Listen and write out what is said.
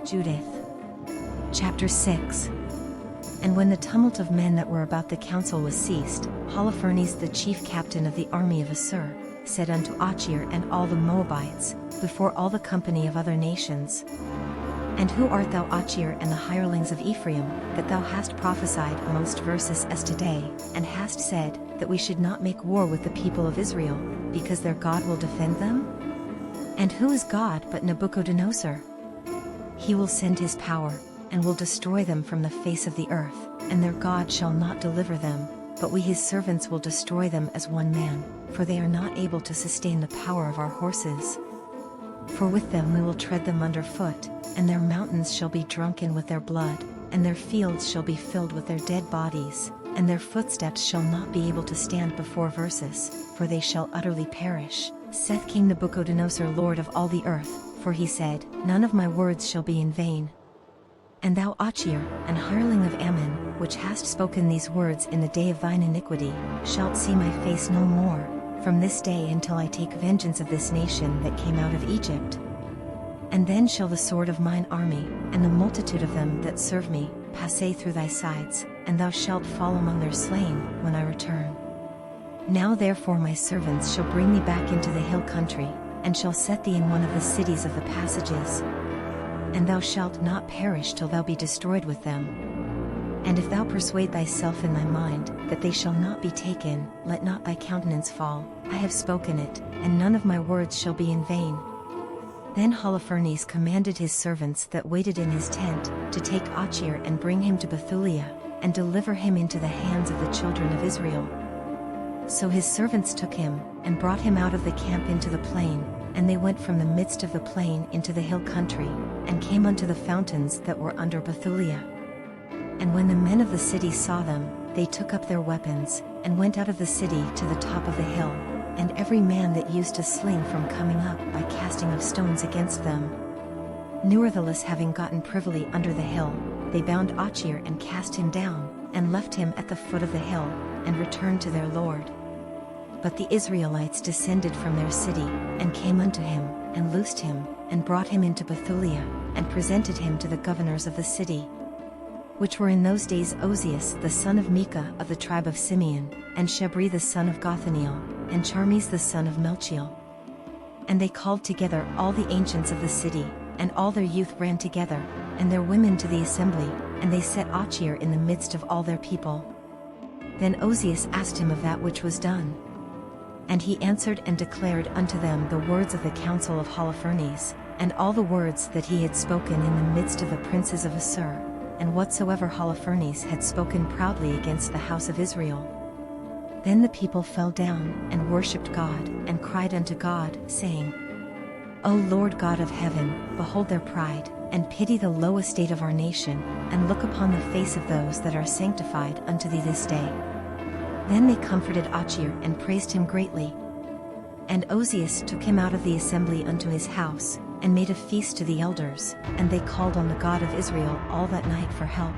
Judith. Chapter 6. And when the tumult of men that were about the council was ceased, Holofernes the chief captain of the army of Assur, said unto Achir and all the Moabites, before all the company of other nations, And who art thou, Achir, and the hirelings of Ephraim, that thou hast prophesied amongst verses as today, and hast said, that we should not make war with the people of Israel, because their God will defend them? And who is God but Nebuchadnezzar? He will send his power, and will destroy them from the face of the earth, and their God shall not deliver them, but we his servants will destroy them as one man, for they are not able to sustain the power of our horses. For with them we will tread them under foot, and their mountains shall be drunken with their blood, and their fields shall be filled with their dead bodies, and their footsteps shall not be able to stand before verses, for they shall utterly perish, saith King Nebuchadnezzar, Lord of all the earth, for he said, None of my words shall be in vain. And thou, Achir, an hireling of Ammon, which hast spoken these words in the day of thine iniquity, shalt see my face no more, from this day until I take vengeance of this nation that came out of Egypt. And then shall the sword of mine army, and the multitude of them that serve me, pass through thy sides, and thou shalt fall among their slain, when I return. Now therefore my servants shall bring thee back into the hill country, and shall set thee in one of the cities of the passages. And thou shalt not perish till thou be destroyed with them. And if thou persuade thyself in thy mind, that they shall not be taken, let not thy countenance fall, I have spoken it, and none of my words shall be in vain. Then Holofernes commanded his servants that waited in his tent, to take Achir and bring him to Bethulia, and deliver him into the hands of the children of Israel. So his servants took him, and brought him out of the camp into the plain, and they went from the midst of the plain into the hill country, and came unto the fountains that were under Bethulia. And when the men of the city saw them, they took up their weapons, and went out of the city to the top of the hill, and every man that used a sling from coming up by casting of stones against them. Nevertheless, having gotten privily under the hill, they bound Achir and cast him down, and left him at the foot of the hill, and returned to their lord. But the Israelites descended from their city, and came unto him, and loosed him, and brought him into Bethulia, and presented him to the governors of the city, which were in those days Ozias the son of Micah of the tribe of Simeon, and Shebri the son of Gothaniel, and Charmis the son of Melchiel. And they called together all the ancients of the city, and all their youth ran together, and their women to the assembly, and they set Achir in the midst of all their people. Then Ozias asked him of that which was done. And he answered and declared unto them the words of the counsel of Holofernes, and all the words that he had spoken in the midst of the princes of Assur, and whatsoever Holofernes had spoken proudly against the house of Israel. Then the people fell down, and worshipped God, and cried unto God, saying, O Lord God of heaven, behold their pride, and pity the low estate of our nation, and look upon the face of those that are sanctified unto thee this day. Then they comforted Achir and praised him greatly. And Ozias took him out of the assembly unto his house, and made a feast to the elders, and they called on the God of Israel all that night for help.